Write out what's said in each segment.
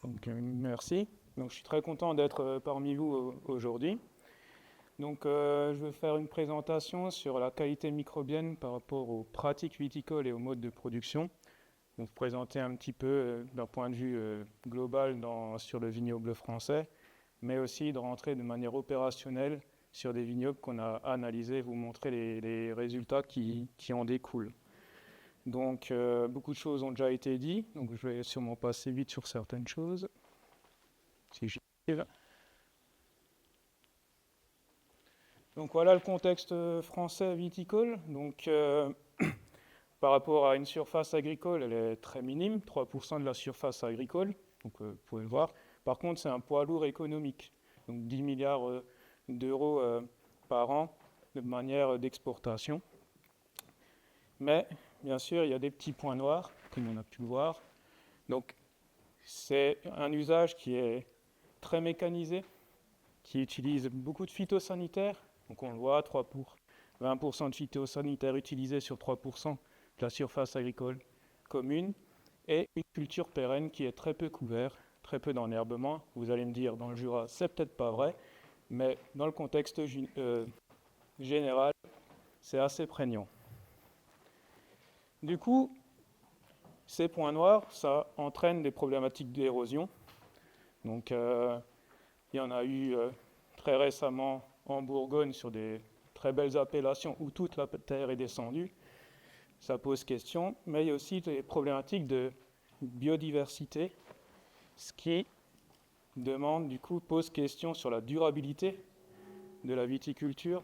Donc, merci. Donc, je suis très content d'être parmi vous aujourd'hui. Donc, je vais faire une présentation sur la qualité microbienne par rapport aux pratiques viticoles et aux modes de production. Donc, présenter un petit peu d'un point de vue global sur le vignoble français, mais aussi de rentrer de manière opérationnelle sur des vignobles qu'on a analysés, vous montrer les résultats qui en découlent. Donc, beaucoup de choses ont déjà été dites, donc je vais sûrement passer vite sur certaines choses, si j'y arrive. Donc voilà le contexte français viticole. Donc, par rapport à une surface agricole, elle est très minime, 3% de la surface agricole, donc vous pouvez le voir. Par contre, c'est un poids lourd économique, donc 10 milliards d'euros par an de manière d'exportation. Mais, bien sûr, il y a des petits points noirs, comme on a pu le voir. Donc, c'est un usage qui est très mécanisé, qui utilise beaucoup de phytosanitaires. Donc, on le voit, 20% de phytosanitaires utilisés sur 3% de la surface agricole commune. Et une culture pérenne qui est très peu couverte, très peu d'enherbement. Vous allez me dire, dans le Jura, c'est peut-être pas vrai, mais dans le contexte général, c'est assez prégnant. Du coup, ces points noirs, ça entraîne des problématiques d'érosion. Donc, il y en a eu très récemment en Bourgogne sur des très belles appellations où toute la terre est descendue. Ça pose question, mais il y a aussi des problématiques de biodiversité, ce qui pose question sur la durabilité de la viticulture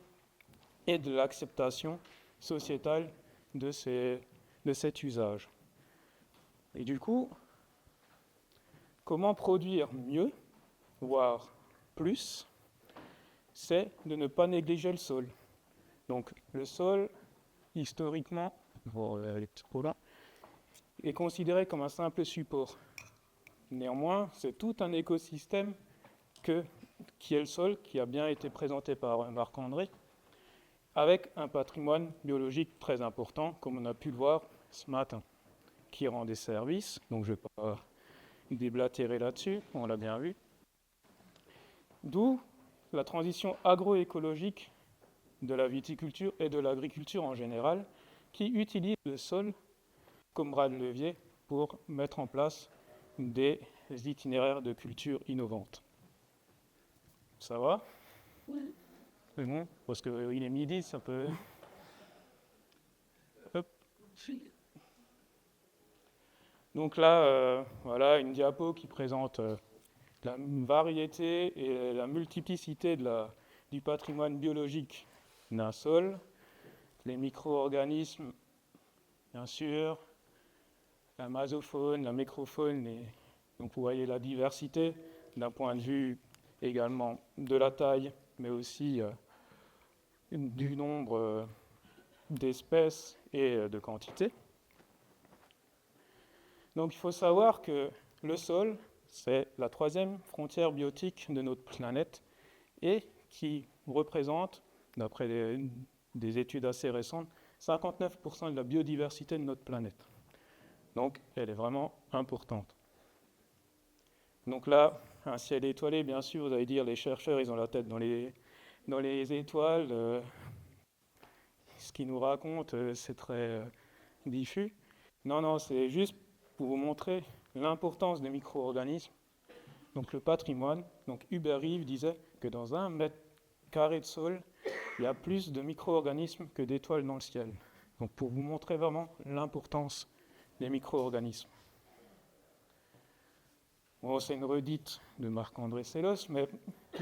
et de l'acceptation sociétale de cet usage. Et du coup, comment produire mieux, voire plus, c'est de ne pas négliger le sol. Donc le sol, historiquement, est considéré comme un simple support. Néanmoins, c'est tout un écosystème qui est le sol, qui a bien été présenté par Marc-André, avec un patrimoine biologique très important, comme on a pu le voir ce matin, qui rend des services. Donc je ne vais pas déblatérer là-dessus, on l'a bien vu. D'où la transition agroécologique de la viticulture et de l'agriculture en général, qui utilise le sol comme bras de levier pour mettre en place des itinéraires de culture innovantes. Ça va ? Oui. C'est bon ? Parce qu'il est midi, ça peut... Hop. Donc là, voilà une diapo qui présente la variété et la multiplicité du patrimoine biologique d'un sol, les micro-organismes, bien sûr, la masofaune, la microfaune, donc vous voyez la diversité d'un point de vue également de la taille, mais aussi du nombre d'espèces et de quantités. Donc il faut savoir que le sol, c'est la troisième frontière biotique de notre planète et qui représente, d'après des études assez récentes, 59% de la biodiversité de notre planète. Donc elle est vraiment importante. Donc là, un ciel étoilé, bien sûr, vous allez dire, les chercheurs, ils ont la tête dans les étoiles. Ce qu'ils nous racontent, c'est très diffus. Non, c'est juste pour vous montrer l'importance des micro-organismes. Donc le patrimoine, donc Hubert Reeves disait que dans 1 mètre carré de sol, il y a plus de micro-organismes que d'étoiles dans le ciel. Donc pour vous montrer vraiment l'importance des micro-organismes. Bon, c'est une redite de Marc-André Sellos, mais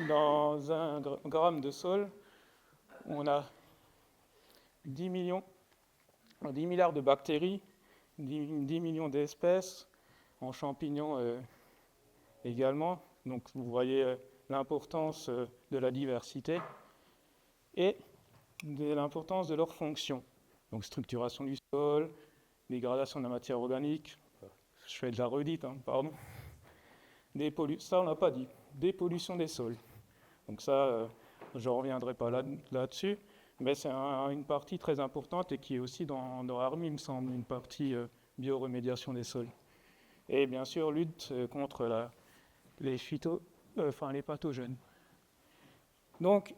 dans 1 gramme de sol, on a 10 milliards de bactéries, 10 millions d'espèces, en champignons également. Donc vous voyez l'importance de la diversité et de l'importance de leurs fonctions. Donc structuration du sol, dégradation de la matière organique, je fais de la redite, pardon. Ça on n'a pas dit, dépollution des sols. Donc ça, je ne reviendrai pas là-dessus, mais c'est une partie très importante et qui est aussi dans ARMI, il me semble, une partie bioremédiation des sols. Et bien sûr, lutte contre les pathogènes. Donc,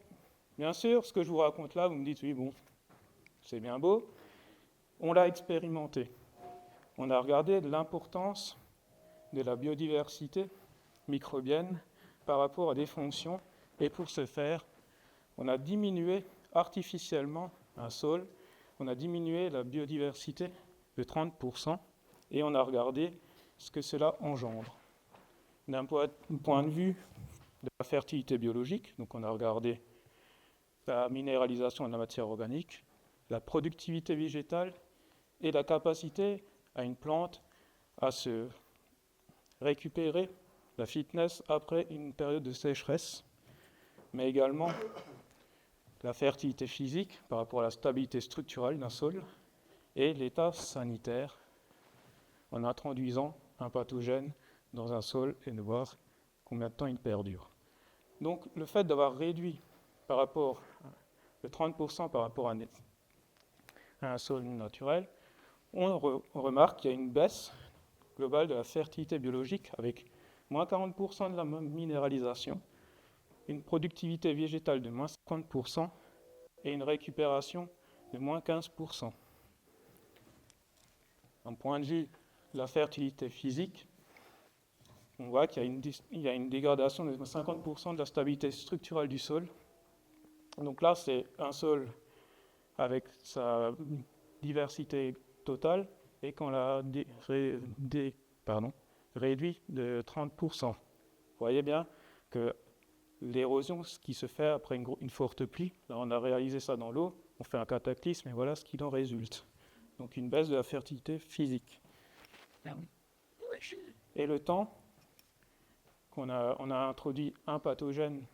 bien sûr, ce que je vous raconte là, vous me dites, oui, bon, c'est bien beau. On l'a expérimenté. On a regardé l'importance de la biodiversité microbienne par rapport à des fonctions. Et pour ce faire, on a diminué artificiellement un sol, on a diminué la biodiversité de 30% et on a regardé ce que cela engendre. D'un point de vue de la fertilité biologique, donc on a regardé la minéralisation de la matière organique, la productivité végétale et la capacité à une plante à se récupérer, la fitness après une période de sécheresse, mais également la fertilité physique par rapport à la stabilité structurelle d'un sol et l'état sanitaire en introduisant un pathogène dans un sol et de voir combien de temps il perdure. Donc le fait d'avoir réduit par rapport de 30% par rapport à un sol naturel, on remarque qu'il y a une baisse globale de la fertilité biologique avec moins 40% de la minéralisation, une productivité végétale de moins 50% et une récupération de moins 15%. D'un point de vue de la fertilité physique, on voit qu'il y a une dégradation de 50% de la stabilité structurelle du sol. Donc là, c'est un sol avec sa diversité totale et qu'on l'a réduit de 30%. Vous voyez bien que l'érosion, ce qui se fait après une forte pluie, là on a réalisé ça dans l'eau, on fait un cataclysme et voilà ce qu'il en résulte. Donc une baisse de la fertilité physique. Et le temps on a introduit un pathogène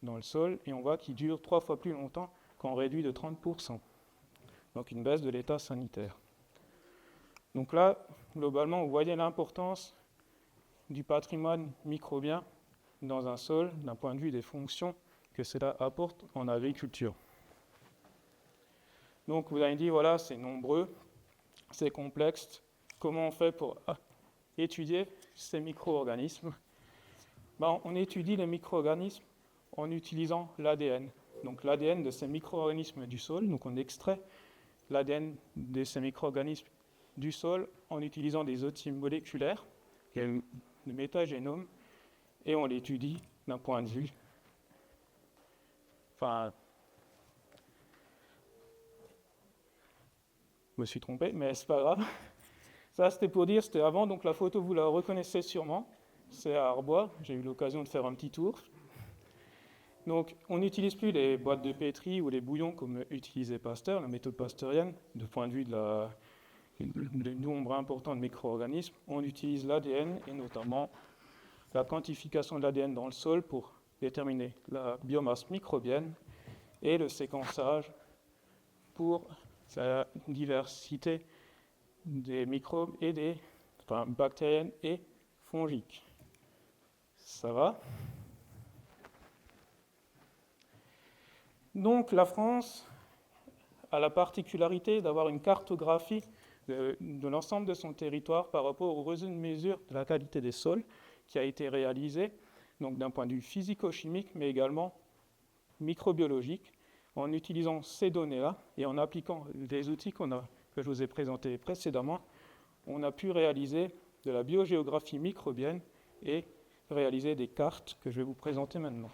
dans le sol et on voit qu'il dure 3 fois plus longtemps quand on réduit de 30%. Donc une baisse de l'état sanitaire. Donc là, globalement, vous voyez l'importance du patrimoine microbien dans un sol d'un point de vue des fonctions que cela apporte en agriculture. Donc vous avez dit, voilà, c'est nombreux, c'est complexe. Comment on fait pour étudier ces micro-organismes? On étudie les micro-organismes en utilisant l'ADN. Donc l'ADN de ces micro-organismes du sol, donc on extrait l'ADN de ces micro-organismes du sol en utilisant des outils moléculaires, le métagénome, et on l'étudie d'un point de vue. Je me suis trompé, mais c'est pas grave. Ça, c'était pour dire, c'était avant, donc la photo, vous la reconnaissez sûrement. C'est à Arbois, j'ai eu l'occasion de faire un petit tour. Donc, on n'utilise plus les boîtes de pétri ou les bouillons comme utilisait Pasteur, la méthode pasteurienne, du point de vue du nombre important de micro-organismes. On utilise l'ADN et notamment la quantification de l'ADN dans le sol pour déterminer la biomasse microbienne et le séquençage pour la diversité des microbes et bactériennes et fongiques. Ça va ? Donc la France a la particularité d'avoir une cartographie de l'ensemble de son territoire par rapport au réseau de mesure de la qualité des sols qui a été réalisé donc d'un point de vue physico-chimique mais également microbiologique en utilisant ces données-là et en appliquant les outils que je vous ai présentés précédemment, on a pu réaliser de la biogéographie microbienne et réaliser des cartes que je vais vous présenter maintenant.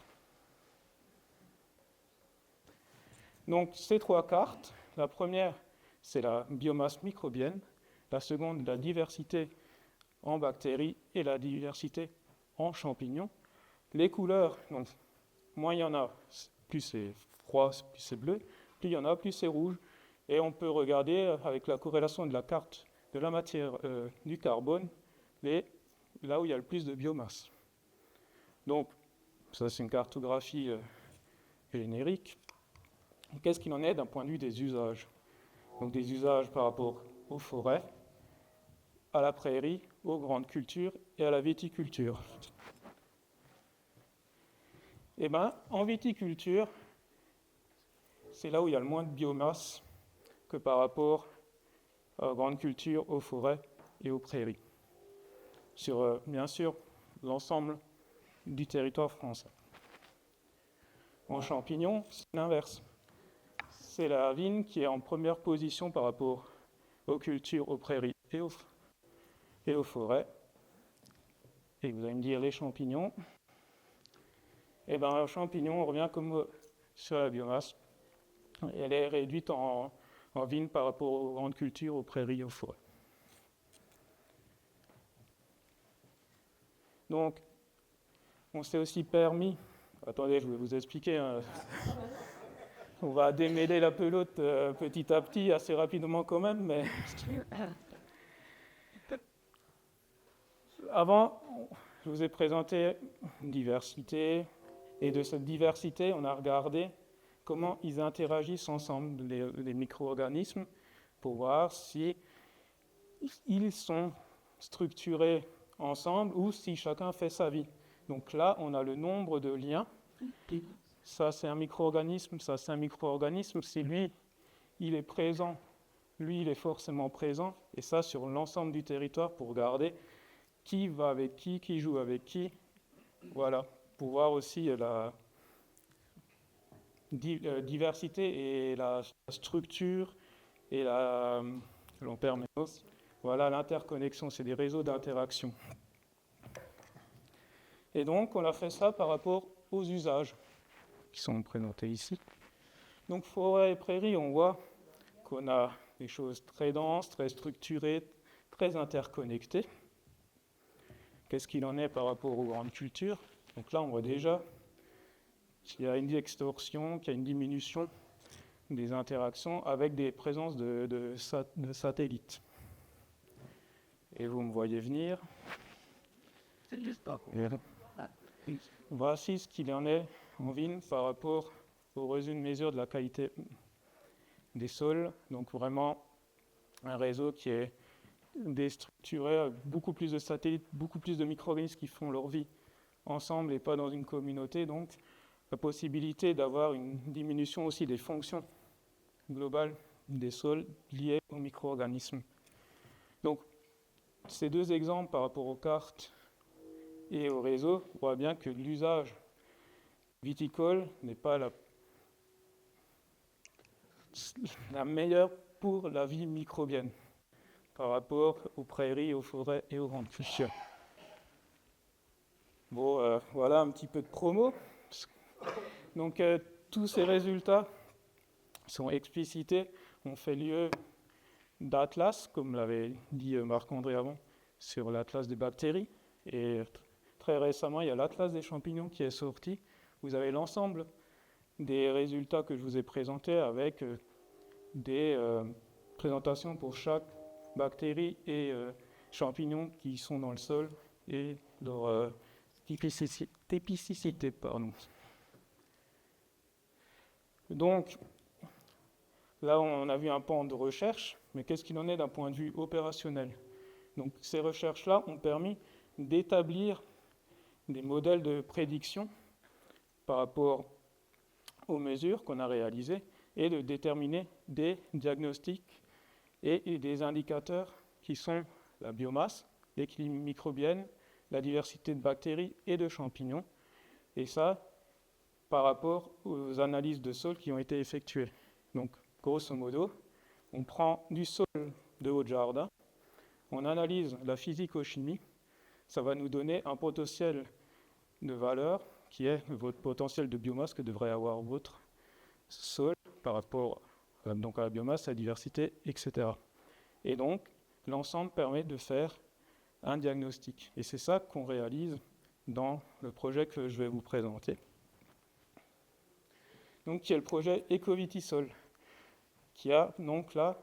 Donc ces 3 cartes, la première c'est la biomasse microbienne, la seconde la diversité en bactéries et la diversité en champignons. Les couleurs, donc moins il y en a, plus c'est froid, plus c'est bleu, plus il y en a, plus c'est rouge. Et on peut regarder avec la corrélation de la carte de la matière du carbone, là où il y a le plus de biomasse. Donc ça c'est une cartographie générique. Qu'est-ce qu'il en est d'un point de vue des usages? Donc des usages par rapport aux forêts, à la prairie, aux grandes cultures et à la viticulture. En viticulture, c'est là où il y a le moins de biomasse que par rapport aux grandes cultures, aux forêts et aux prairies. Sur, bien sûr, l'ensemble du territoire français. En champignons, c'est l'inverse. C'est la vigne qui est en première position par rapport aux cultures, aux prairies et aux forêts. Et vous allez me dire les champignons. Et bien, les champignons, on revient comme sur la biomasse. Elle est réduite en vigne par rapport aux grandes cultures, aux prairies et aux forêts. Donc, on s'est aussi permis. Attendez, je vais vous expliquer. Hein. On va démêler la pelote petit à petit, assez rapidement quand même, mais avant, je vous ai présenté une diversité, et de cette diversité, on a regardé comment ils interagissent ensemble, les micro-organismes, pour voir si ils sont structurés ensemble ou si chacun fait sa vie. Donc là, on a le nombre de liens. Ça, c'est un micro-organisme, ça, c'est un micro-organisme. Si lui, il est présent, lui, il est forcément présent. Et ça, sur l'ensemble du territoire, pour regarder qui va avec qui joue avec qui. Voilà, pour voir aussi la diversité et la structure et l'emperménose. Voilà, l'interconnexion, c'est des réseaux d'interaction. Et donc, on a fait ça par rapport aux usages qui sont présentés ici. Donc, forêt et prairie, on voit qu'on a des choses très denses, très structurées, très interconnectées. Qu'est-ce qu'il en est par rapport aux grandes cultures? Donc là, on voit déjà qu'il y a une extorsion, qu'il y a une diminution des interactions avec des présences de satellites. Et vous me voyez venir. Voici ce qu'il en est en vigne par rapport aux reçus de mesure de la qualité des sols. Donc vraiment un réseau qui est déstructuré, avec beaucoup plus de satellites, beaucoup plus de micro-organismes qui font leur vie ensemble et pas dans une communauté. Donc la possibilité d'avoir une diminution aussi des fonctions globales des sols liées aux micro-organismes. Donc ces deux exemples par rapport aux cartes et au réseau, on voit bien que l'usage viticole n'est pas la meilleure pour la vie microbienne par rapport aux prairies, aux forêts et aux grandes cultures. Bon, voilà un petit peu de promo. Donc tous ces résultats sont explicités, ont fait lieu d'atlas, comme l'avait dit Marc-André avant, sur l'atlas des bactéries. Et très récemment, il y a l'atlas des champignons qui est sorti. Vous avez l'ensemble des résultats que je vous ai présentés avec des présentations pour chaque bactérie et champignon qui sont dans le sol et leur typicité. Donc, là, on a vu un pan de recherche, mais qu'est-ce qu'il en est d'un point de vue opérationnel? Donc, ces recherches-là ont permis d'établir des modèles de prédiction par rapport aux mesures qu'on a réalisées et de déterminer des diagnostics et des indicateurs qui sont la biomasse, l'équilibre microbienne, la diversité de bactéries et de champignons. Et ça, par rapport aux analyses de sol qui ont été effectuées. Donc, grosso modo, on prend du sol de haut de jardin, on analyse la physico-chimie, ça va nous donner un potentiel de valeur qui est votre potentiel de biomasse que devrait avoir votre sol par rapport donc à la biomasse, à la diversité, etc. Et donc, l'ensemble permet de faire un diagnostic. Et c'est ça qu'on réalise dans le projet que je vais vous présenter. Donc, qui est le projet EcoVitisol, qui a donc là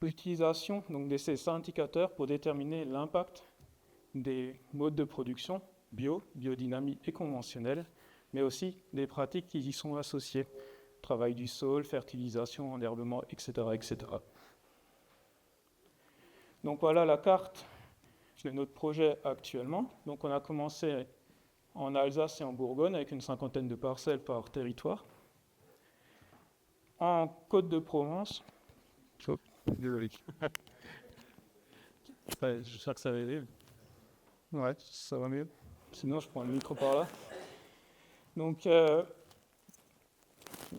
l'utilisation de ces indicateurs pour déterminer l'impact des modes de production biodynamie et conventionnelle, mais aussi des pratiques qui y sont associées. Travail du sol, fertilisation, enherbement, etc., etc. Donc voilà la carte de notre projet actuellement. Donc on a commencé en Alsace et en Bourgogne avec une 50aine de parcelles par territoire. En Côte-de-Provence. Oh, désolé. Ouais, j'espère que ça va aider. Ouais, ça va mieux. sinon je prends le micro par là. Donc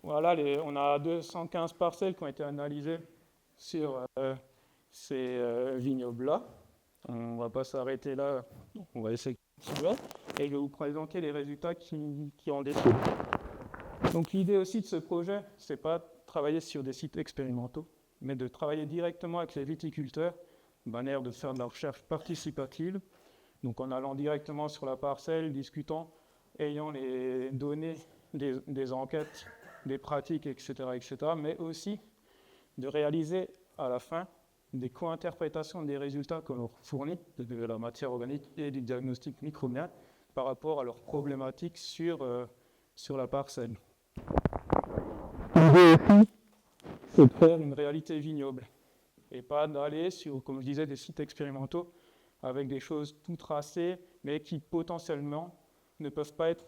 voilà, on a 215 parcelles qui ont été analysées sur ces vignobles-là. On ne va pas s'arrêter là, on va essayer de continuer. Et je vais vous présenter les résultats qui en découlent. Donc l'idée aussi de ce projet, ce n'est pas de travailler sur des sites expérimentaux, mais de travailler directement avec les viticulteurs, de manière de faire de la recherche participative, donc en allant directement sur la parcelle, discutant, ayant les données des enquêtes, des pratiques, etc., mais aussi de réaliser à la fin des co-interprétations des résultats que l'on fournit de la matière organique et du diagnostic microbien par rapport à leurs problématiques sur la parcelle. L'idée aussi, c'est de faire une réalité vignoble et pas d'aller sur, comme je disais, des sites expérimentaux avec des choses tout tracées, mais qui potentiellement ne peuvent pas être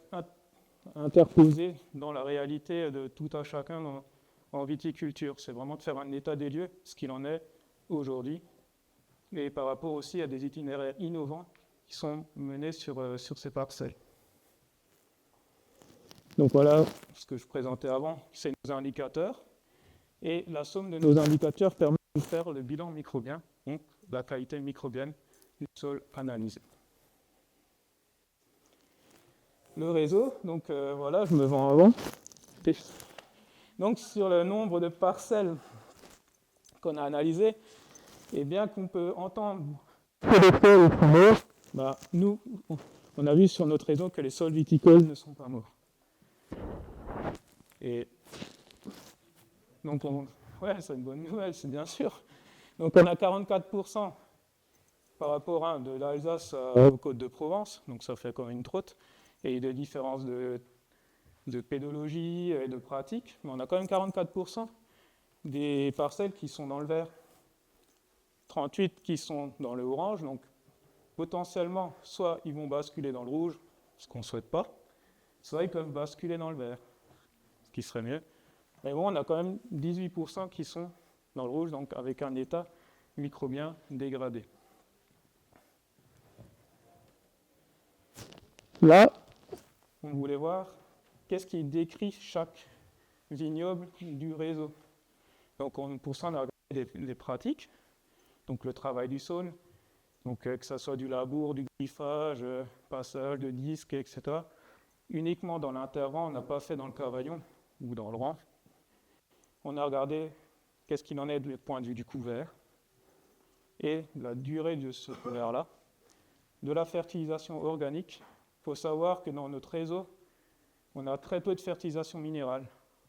interposées dans la réalité de tout à chacun en viticulture. C'est vraiment de faire un état des lieux, ce qu'il en est aujourd'hui, et par rapport aussi à des itinéraires innovants qui sont menés sur ces parcelles. Donc voilà ce que je présentais avant, c'est nos indicateurs, et la somme de nos indicateurs permet de faire le bilan microbien, donc la qualité microbienne du sol analysé. Le réseau, donc voilà, je me vends avant. Donc sur le nombre de parcelles qu'on a analysées, et bien qu'on peut entendre que les sols sont morts, nous, on a vu sur notre réseau que les sols viticoles ne sont pas morts. Et donc, ouais, c'est une bonne nouvelle, c'est bien sûr. Donc on a 44% par rapport de l'Alsace aux Côtes-de-Provence, donc ça fait comme une trotte, et des différences de pédologie et de pratique, mais on a quand même 44% des parcelles qui sont dans le vert, 38 qui sont dans le orange, donc potentiellement, soit ils vont basculer dans le rouge, ce qu'on ne souhaite pas, soit ils peuvent basculer dans le vert, ce qui serait mieux. Mais bon, on a quand même 18% qui sont dans le rouge, donc avec un état microbien dégradé. Là, on voulait voir qu'est-ce qui décrit chaque vignoble du réseau. Donc pour ça, on a regardé les pratiques, donc le travail du sol, donc que ce soit du labour, du griffage, passage de disques, etc. Uniquement dans l'intervent, on n'a pas fait dans le cavaillon ou dans le rang. On a regardé qu'est-ce qu'il en est du point de vue du couvert et la durée de ce couvert-là, de la fertilisation organique. Il faut savoir que dans notre réseau, on a très peu de fertilisation minérale.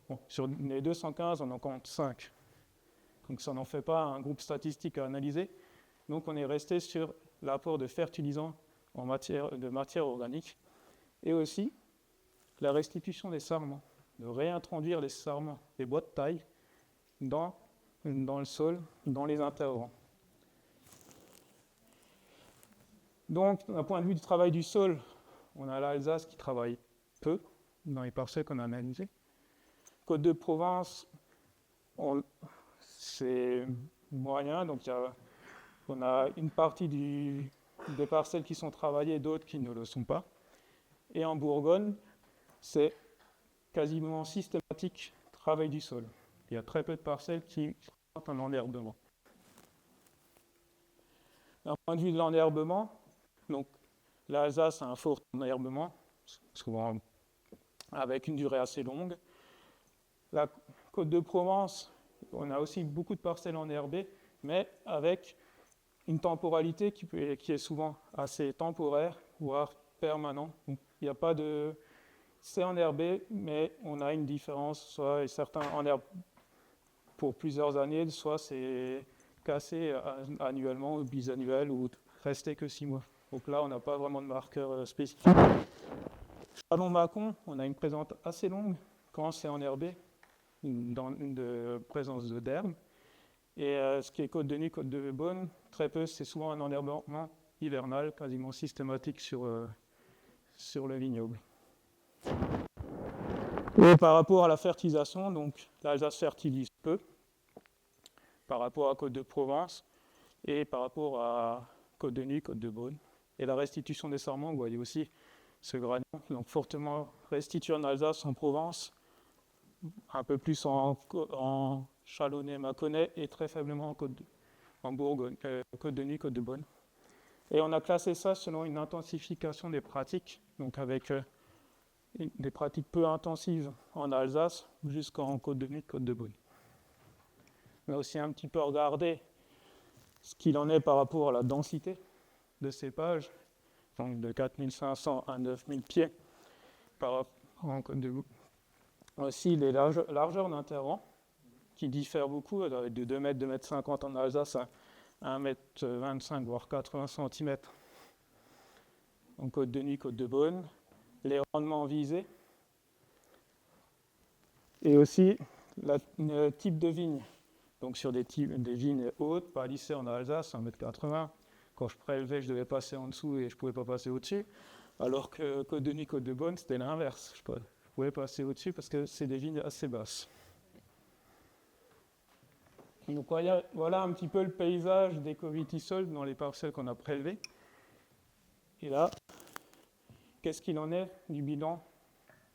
Bon, sur les 215, on en compte 5. Donc ça n'en fait pas un groupe statistique à analyser. Donc on est resté sur l'apport de fertilisants de matière organique et aussi la restitution des sarments, de réintroduire les sarments, les bois de taille dans le sol, dans les intervents. Donc, d'un point de vue du travail du sol, on a l'Alsace qui travaille peu dans les parcelles qu'on a analysées. Côte-de-Provence, c'est moyen, donc on a une partie des parcelles qui sont travaillées, d'autres qui ne le sont pas. Et en Bourgogne, c'est quasiment systématique travail du sol. Il y a très peu de parcelles qui sont en enherbement. D'un point de vue de l'enherbement, donc l'Alsace a un fort enherbement, souvent avec une durée assez longue. La Côte-de-Provence, on a aussi beaucoup de parcelles enherbées, mais avec une temporalité qui est souvent assez temporaire, voire permanente. Donc, il n'y a pas de... C'est enherbé, mais on a une différence, soit certains enherbent pour plusieurs années, soit c'est cassé annuellement ou bisannuel ou resté que 6 mois. Donc là, on n'a pas vraiment de marqueur spécifique. Châlons-Mâcon, on a une présence assez longue quand c'est enherbé, dans une présence de derme. Et ce qui est Côte-de-Nuit, Côte-de-Beaune, très peu, c'est souvent un enherbement hivernal, quasiment systématique sur le vignoble. Et par rapport à la fertilisation, donc l'Alsace fertilise peu par rapport à Côte-de-Provence et par rapport à Côte-de-Nuit, Côte-de-Beaune. Et la restitution des sarments, vous voyez aussi ce gradient, donc fortement restitué en Alsace, en Provence, un peu plus en Chalonnais, Mâconnais et très faiblement en Bourgogne, Côte de Nuit, Côte de Beaune. Et on a classé ça selon une intensification des pratiques, donc avec des pratiques peu intensives en Alsace jusqu'en Côte de Nuit, Côte de Beaune. On a aussi un petit peu regardé ce qu'il en est par rapport à la densité de cépages, donc de 4500 à 9000 pieds par rapport en Côte de Beaune. Aussi les largeurs d'interrang qui diffèrent beaucoup, de 2 mètres, 2 mètres 50 en Alsace à 1 mètre 25 voire 80 cm en Côte de Nuit, Côte de Beaune. Les rendements visés et aussi le type de vigne. Donc sur des vignes hautes, palissées en Alsace, 1,80 m. Quand je prélevais, je devais passer en dessous et je ne pouvais pas passer au-dessus. Alors que Côte de Nuit, Côte de Beaune, c'était l'inverse. Je pouvais passer au-dessus parce que c'est des vignes assez basses. Donc voilà un petit peu le paysage des covitissols dans les parcelles qu'on a prélevées. Et là, qu'est-ce qu'il en est du bilan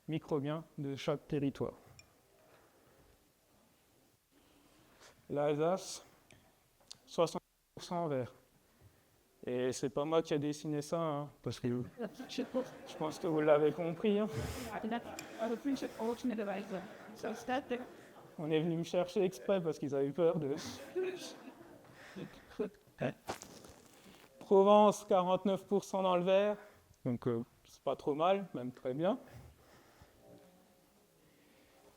microbien de chaque territoire? L'Alsace, 60% vert. Et c'est pas moi qui a dessiné ça, hein, parce que je pense que vous l'avez compris. Hein. On est venu me chercher exprès parce qu'ils avaient peur de... Provence, 49% dans le vert, donc c'est pas trop mal, même très bien.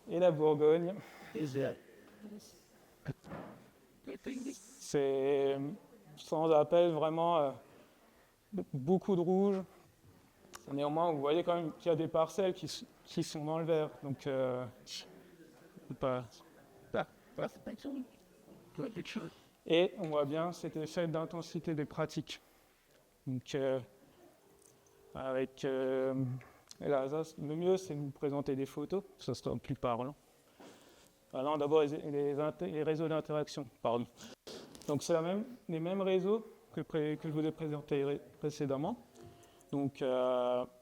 Et la Bourgogne, c'est sans appel vraiment beaucoup de rouge. Néanmoins, vous voyez quand même qu'il y a des parcelles qui sont dans le vert, donc et on voit bien cet effet d'intensité des pratiques. Donc, avec l'Alsace, le mieux c'est de vous présenter des photos, ça sera plus parlant. Alors d'abord les réseaux d'interaction, pardon. Donc c'est les mêmes réseaux que je vous ai présentés précédemment. Donc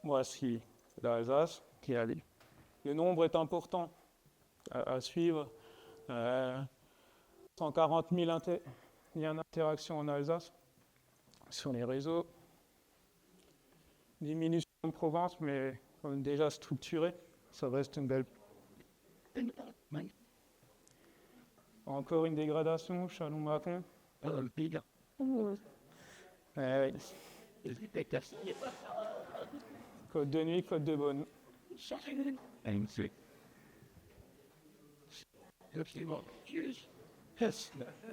voici l'Alsace qui a le nombre est important à suivre. 140 000 liens d'interaction en Alsace sur les réseaux. Diminution de Provence, mais déjà structurée, ça reste une belle. Encore une dégradation, Châlons-Mâcon. Oui. Côte de Nuit, Côte de Beaune.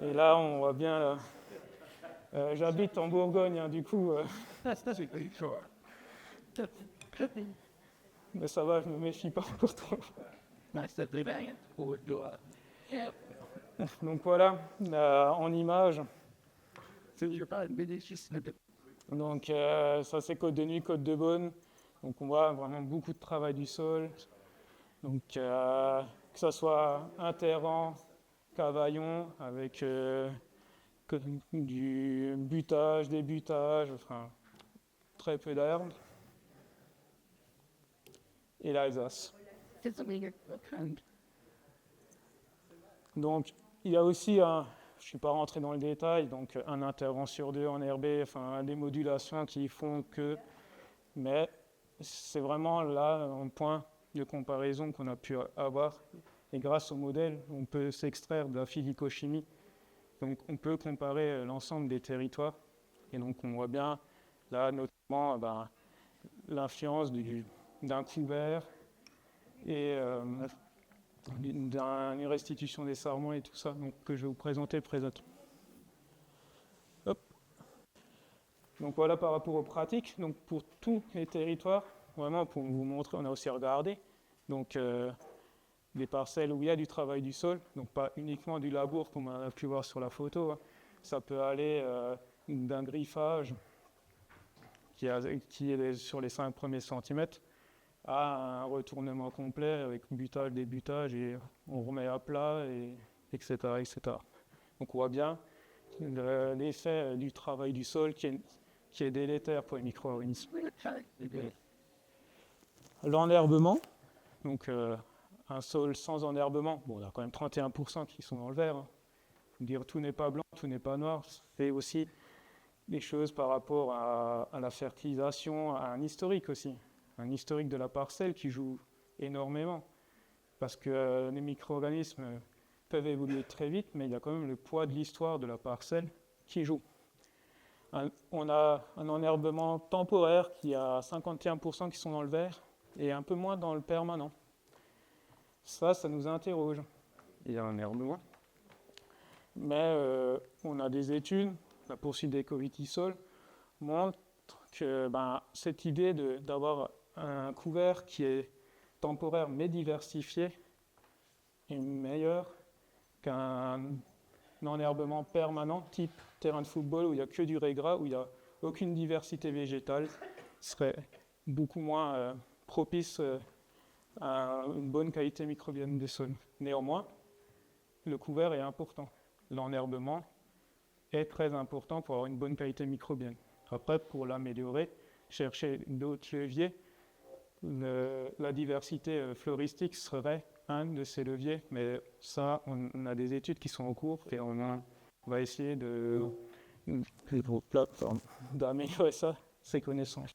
Et là, on voit bien. J'habite en Bourgogne, hein, du coup. Mais ça va, je me méfie pas encore trop. Donc voilà, en image. Donc ça c'est Côte de Nuit, Côte de Beaune. Donc on voit vraiment beaucoup de travail du sol. Donc que ça soit interrang, cavaillon, avec du butage, débutage, enfin très peu d'herbes. Et l'Alsace. Donc il y a aussi je ne suis pas rentré dans le détail, donc un interrang sur 2 en herbé, enfin des modulations qui font que, mais c'est vraiment là un point de comparaison qu'on a pu avoir, et grâce au modèle, on peut s'extraire de la physico-chimie, donc on peut comparer l'ensemble des territoires, et donc on voit bien là notamment l'influence d'un couvert et d'une restitution des sarments et tout ça, donc, que je vais vous présenter présentement. Donc voilà par rapport aux pratiques. Donc pour tous les territoires, vraiment pour vous montrer, on a aussi regardé donc des parcelles où il y a du travail du sol, donc pas uniquement du labour comme on a pu voir sur la photo. Hein. Ça peut aller d'un griffage qui est sur les 5 premiers centimètres à un retournement complet avec butage, débutage et on remet à plat, etc., etc. Donc on voit bien l'effet du travail du sol qui qui est délétère pour les micro-organismes. L'enherbement, donc un sol sans enherbement, bon, on a quand même 31% qui sont dans le vert. Hein. Dire tout n'est pas blanc, tout n'est pas noir, ça fait aussi des choses par rapport à la fertilisation, à un historique aussi. Un historique de la parcelle qui joue énormément. Parce que les micro-organismes peuvent évoluer très vite, mais il y a quand même le poids de l'histoire de la parcelle qui joue. On a un enherbement temporaire qui a 51% qui sont dans le vert et un peu moins dans le permanent. Ça nous interroge. Il y a un enherbement. Mais on a des études, la poursuite des covitisol montre que cette idée d'avoir un couvert qui est temporaire mais diversifié est meilleure qu'un enherbement permanent type terrain de football où il n'y a que du régras, où il n'y a aucune diversité végétale, serait beaucoup moins propice à une bonne qualité microbienne des sols. Néanmoins, le couvert est important. L'enherbement est très important pour avoir une bonne qualité microbienne. Après, pour l'améliorer, chercher d'autres leviers. La diversité floristique serait un de ces leviers, mais ça, on a des études qui sont en cours et on va essayer d'améliorer ça, ces connaissances.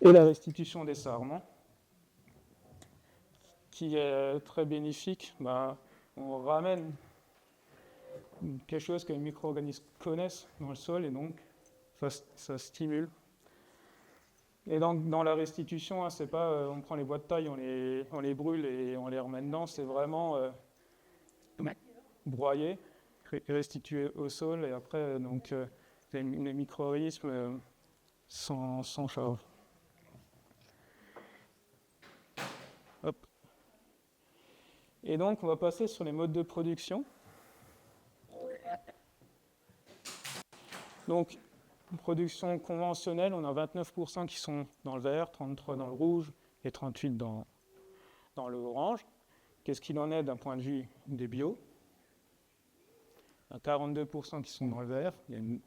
Et la restitution des sarments, qui est très bénéfique, on ramène quelque chose que les micro-organismes connaissent dans le sol et donc ça stimule. Et donc dans la restitution, hein, c'est pas on prend les bois de taille, on les brûle et on les remet dedans, c'est vraiment broyer, restituer au sol et après les micro-organismes s'en chargent. Hop. Et donc on va passer sur les modes de production. Donc, production conventionnelle, on a 29% qui sont dans le vert, 33% dans le rouge et 38% dans le orange. Qu'est-ce qu'il en est d'un point de vue des bio ? Il y a 42% qui sont dans le vert, il y a une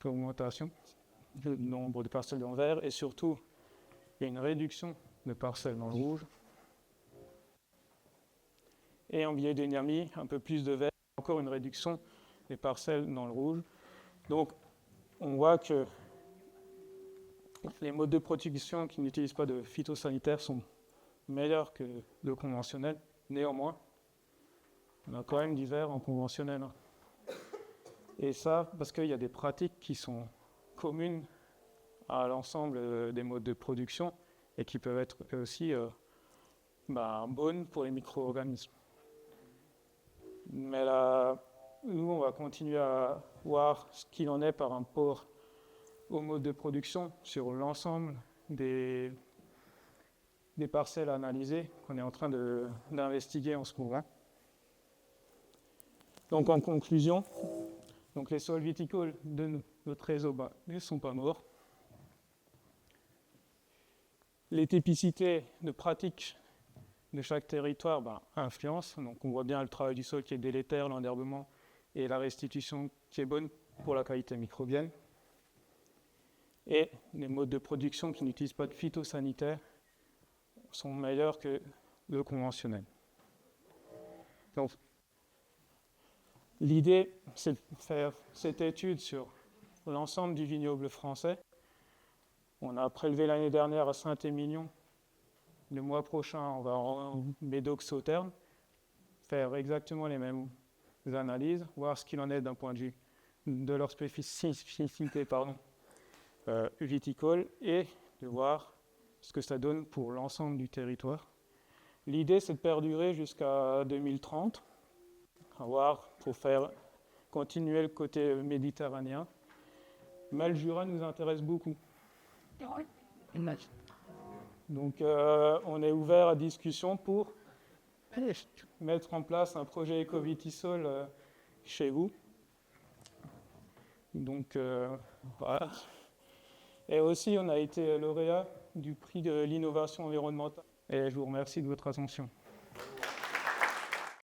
augmentation du nombre de parcelles dans le vert et surtout, il y a une réduction de parcelles dans le rouge. Et en biodynamie, un peu plus de vert, encore une réduction des parcelles dans le rouge. Donc, on voit que les modes de production qui n'utilisent pas de phytosanitaires sont meilleurs que le conventionnel. Néanmoins, on a quand même du vert en conventionnel. Et ça, parce qu'il y a des pratiques qui sont communes à l'ensemble des modes de production et qui peuvent être aussi bonnes pour les micro-organismes. Mais là, nous, on va continuer à voir ce qu'il en est par rapport au mode de production sur l'ensemble des parcelles analysées qu'on est en train d'investiguer en ce moment. Donc en conclusion, les sols viticoles de notre réseau ne sont pas morts. Les typicités de pratique de chaque territoire influencent. Donc on voit bien le travail du sol qui est délétère, l'enherbement, et la restitution qui est bonne pour la qualité microbienne. Et les modes de production qui n'utilisent pas de phytosanitaires sont meilleurs que le conventionnel. Donc, l'idée, c'est de faire cette étude sur l'ensemble du vignoble français. On a prélevé l'année dernière à Saint-Émilion. Le mois prochain, on va en Médoc-Sauternes, faire exactement les mêmes analyses, voir ce qu'il en est d'un point de vue de leur spécificité viticole et de voir ce que ça donne pour l'ensemble du territoire. L'idée, c'est de perdurer jusqu'à 2030, pour faire continuer le côté méditerranéen. Mais le Jura nous intéresse beaucoup. Donc, on est ouvert à discussion pour mettre en place un projet éco-vitisol chez vous. Donc, voilà. Et aussi, on a été lauréat du prix de l'innovation environnementale. Et je vous remercie de votre attention.